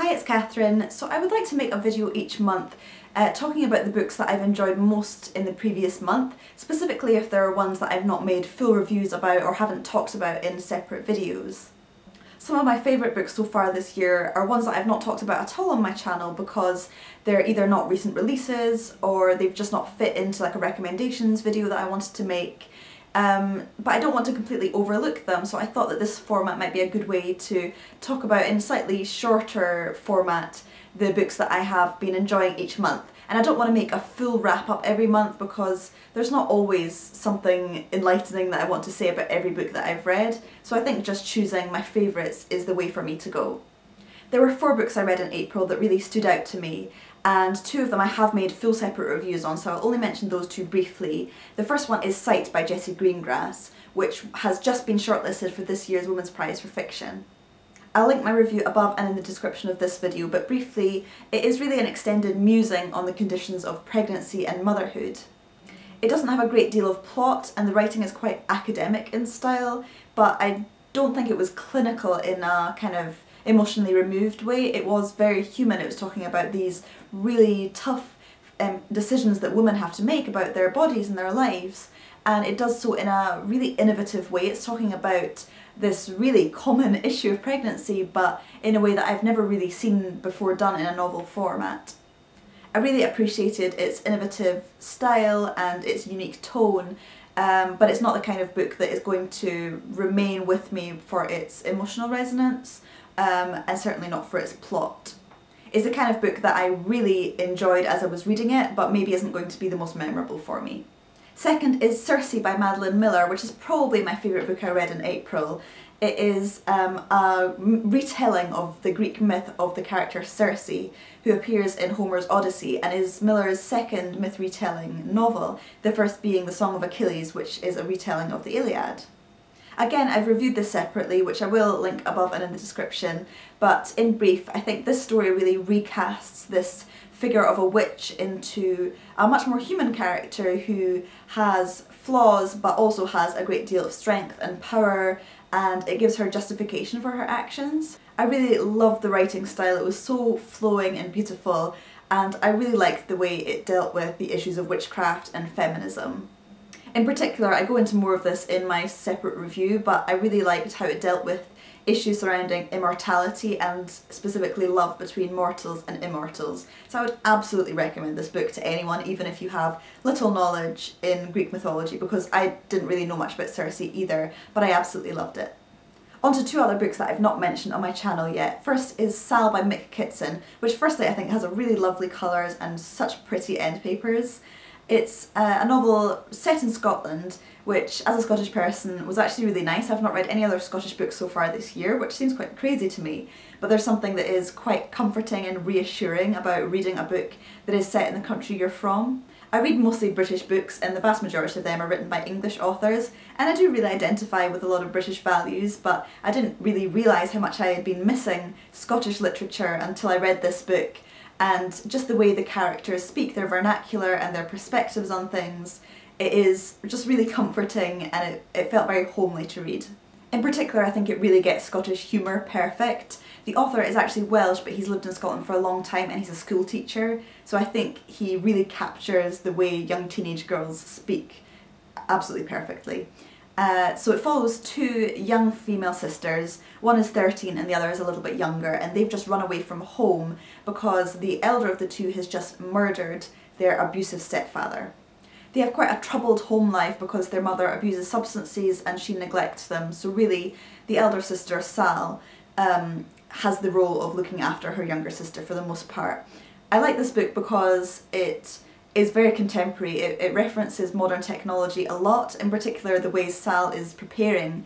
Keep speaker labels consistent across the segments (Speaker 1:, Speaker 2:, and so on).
Speaker 1: Hi, it's Catherine. So I would like to make a video each month talking about the books that I've enjoyed most in the previous month, specifically if there are ones that I've not made full reviews about or haven't talked about in separate videos. Some of my favourite books so far this year are ones that I've not talked about at all on my channel because they're either not recent releases or they've just not fit into like a recommendations video that I wanted to make. But I don't want to completely overlook them, so I thought that this format might be a good way to talk about in slightly shorter format the books that I have been enjoying each month. And I don't want to make a full wrap up every month because there's not always something enlightening that I want to say about every book that I've read, so I think just choosing my favourites is the way for me to go. There were 4 books I read in April that really stood out to me, and 2 of them I have made full separate reviews on, so I'll only mention those 2 briefly. The first one is Sight by Jessie Greengrass, which has just been shortlisted for this year's Women's Prize for Fiction. I'll link my review above and in the description of this video, but briefly, it is really an extended musing on the conditions of pregnancy and motherhood. It doesn't have a great deal of plot and the writing is quite academic in style, but I don't think it was clinical in a kind of emotionally removed way. It was very human. It was talking about these really tough decisions that women have to make about their bodies and their lives, and it does so in a really innovative way. It's talking about this really common issue of pregnancy, but in a way that I've never really seen before done in a novel format. I really appreciated its innovative style and its unique tone, but it's not the kind of book that is going to remain with me for its emotional resonance, and certainly not for its plot. It's the kind of book that I really enjoyed as I was reading it, but maybe isn't going to be the most memorable for me. Second is Circe by Madeline, which is probably my favourite book I read in April. It is a retelling of the Greek myth of the character Circe, who appears in Homer's Odyssey and is Miller's second myth retelling novel, the first being The Song of Achilles, which is a retelling of the Iliad. Again, I've reviewed this separately, which I will link above and in the description, but in brief, I think this story really recasts this figure of a witch into a much more human character who has flaws but also has a great deal of strength and power, and it gives her justification for her actions. I really loved the writing style. It was so flowing and beautiful, and I really liked the way it dealt with the issues of witchcraft and feminism. In particular, I go into more of this in my separate review, but I really liked how it dealt with issues surrounding immortality and specifically love between mortals and immortals. So I would absolutely recommend this book to anyone, even if you have little knowledge in Greek mythology, because I didn't really know much about Circe either, but I absolutely loved it. On to 2 other books that I've not mentioned on my channel yet. First is Sal by Mick Kitson, which firstly I think has a really lovely colours and such pretty end papers. It's a novel set in Scotland, which as a Scottish person was actually really nice. I've not read any other Scottish books so far this year, which seems quite crazy to me, but there's something that is quite comforting and reassuring about reading a book that is set in the country you're from. I read mostly British books, and the vast majority of them are written by English authors, and I do really identify with a lot of British values, but I didn't really realise how much I had been missing Scottish literature until I read this book. And just the way the characters speak, their vernacular and their perspectives on things, it is just really comforting, and it felt very homely to read. In particular, I think it really gets Scottish humour perfect. The author is actually Welsh, but he's lived in Scotland for a long time and he's a school teacher, so I think he really captures the way young teenage girls speak absolutely perfectly. So it follows 2 young female sisters. One is 13 and the other is a little bit younger, and they've just run away from home because the elder of the 2 has just murdered their abusive stepfather. They have quite a troubled home life because their mother abuses substances and she neglects them, so really the elder sister, Sal, has the role of looking after her younger sister for the most part. I like this book because it is very contemporary. It references modern technology a lot, in particular the ways Sal is preparing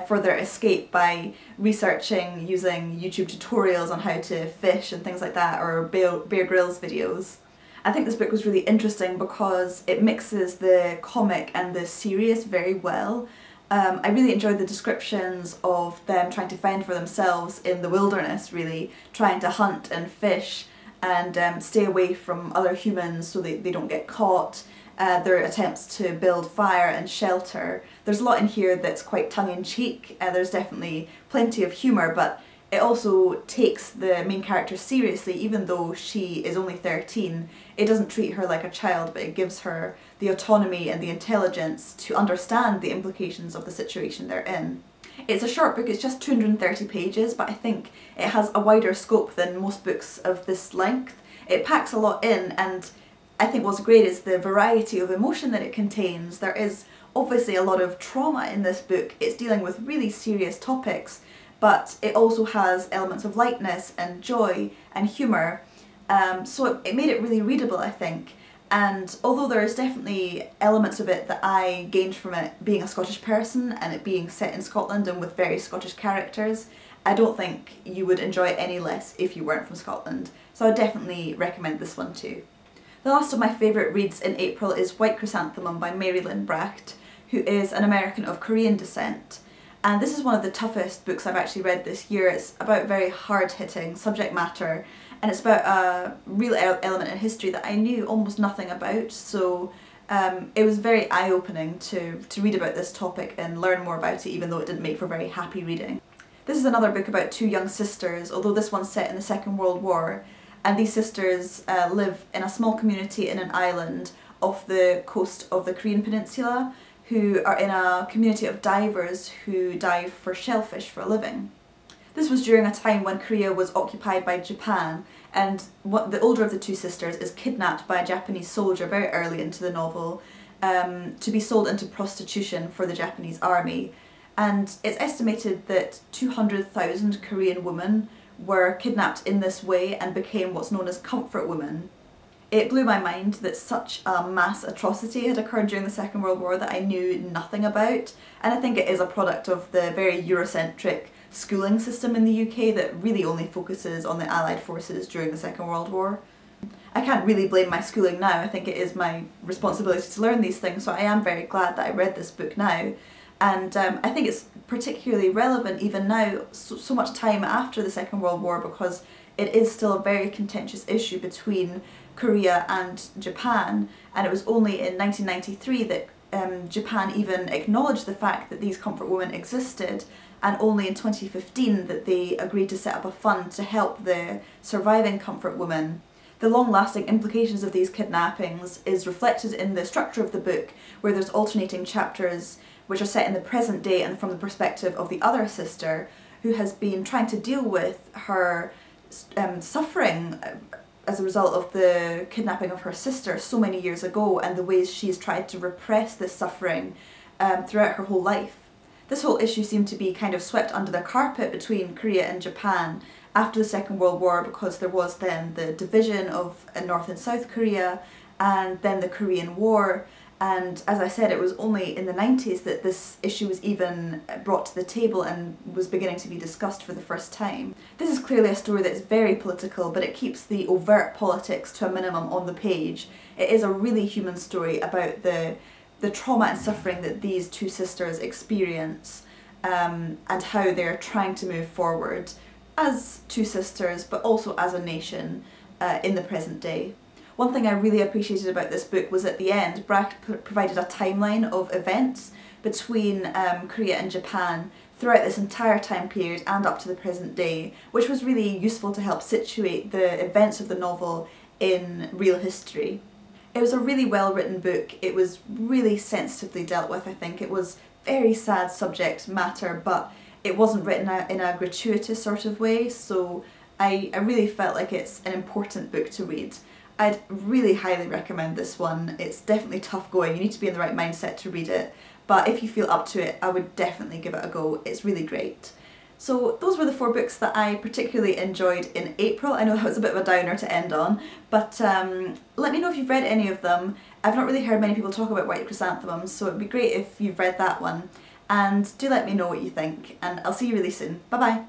Speaker 1: for their escape by researching using YouTube tutorials on how to fish and things like that, or Bear Grylls videos. I think this book was really interesting because it mixes the comic and the serious very well. I really enjoyed the descriptions of them trying to fend for themselves in the wilderness, really, trying to hunt and fish and stay away from other humans so they don't get caught, their attempts to build fire and shelter. There's a lot in here that's quite tongue-in-cheek, there's definitely plenty of humour, but It also takes the main character seriously, even though she is only 13. It doesn't treat her like a child, but it gives her the autonomy and the intelligence to understand the implications of the situation they're in. It's a short book, it's just 230 pages, but I think it has a wider scope than most books of this length. It packs a lot in, and I think what's great is the variety of emotion that it contains. There is obviously a lot of trauma in this book. It's dealing with really serious topics, but it also has elements of lightness and joy and humour, so it made it really readable, I think. And although there's definitely elements of it that I gained from it being a Scottish person and it being set in Scotland and with very Scottish characters, I don't think you would enjoy it any less if you weren't from Scotland, so I definitely recommend this one too. The last of my favourite reads in April is White Chrysanthemum by Lynn Bracht, who is an American of Korean descent. And this is one of the toughest books I've actually read this year. It's about very hard-hitting subject matter, and it's about a real element in history that I knew almost nothing about, so it was very eye-opening to read about this topic and learn more about it, even though it didn't make for very happy reading. This is another book about two young sisters, although this one's set in the Second World War, and these sisters live in a small community in an island off the coast of the Korean peninsula, who are in a community of divers who dive for shellfish for a living. This was during a time when Korea was occupied by Japan, and the older of the two sisters is kidnapped by a Japanese soldier very early into the novel to be sold into prostitution for the Japanese army. And it's estimated that 200,000 Korean women were kidnapped in this way and became what's known as comfort women. It blew my mind that such a mass atrocity had occurred during the Second World War that I knew nothing about, and I think it is a product of the very Eurocentric schooling system in the UK that really only focuses on the Allied forces during the Second World War. I can't really blame my schooling now. I think it is my responsibility to learn these things, so I am very glad that I read this book now. And I think it's particularly relevant even now, so much time after the Second World War, because it is still a very contentious issue between Korea and Japan, and it was only in 1993 that Japan even acknowledged the fact that these comfort women existed, and only in 2015 that they agreed to set up a fund to help the surviving comfort women. The long-lasting implications of these kidnappings is reflected in the structure of the book, where there's alternating chapters which are set in the present day and from the perspective of the other sister, who has been trying to deal with her suffering as a result of the kidnapping of her sister so many years ago, and the ways she's tried to repress this suffering throughout her whole life. This whole issue seemed to be kind of swept under the carpet between Korea and Japan after the Second World War, because there was then the division of North and South Korea, and then the Korean War. And as I said, it was only in the 90s that this issue was even brought to the table and was beginning to be discussed for the first time. This is clearly a story that is very political, but it keeps the overt politics to a minimum on the page. It is a really human story about the trauma and suffering that these two sisters experience, and how they're trying to move forward as two sisters, but also as a nation in the present day. One thing I really appreciated about this book was at the end, Bracht provided a timeline of events between Korea and Japan throughout this entire time period and up to the present day, which was really useful to help situate the events of the novel in real history. It was a really well written book. It was really sensitively dealt with, I think. It was very sad subject matter, but it wasn't written in a gratuitous sort of way, so I really felt like it's an important book to read. I'd really highly recommend this one. It's definitely tough going, you need to be in the right mindset to read it, but if you feel up to it, I would definitely give it a go. It's really great. So those were the 4 books that I particularly enjoyed in April. I know that was a bit of a downer to end on, but let me know if you've read any of them. I've not really heard many people talk about White Chrysanthemum, so it'd be great if you've read that one. And do let me know what you think, and I'll see you really soon. Bye bye!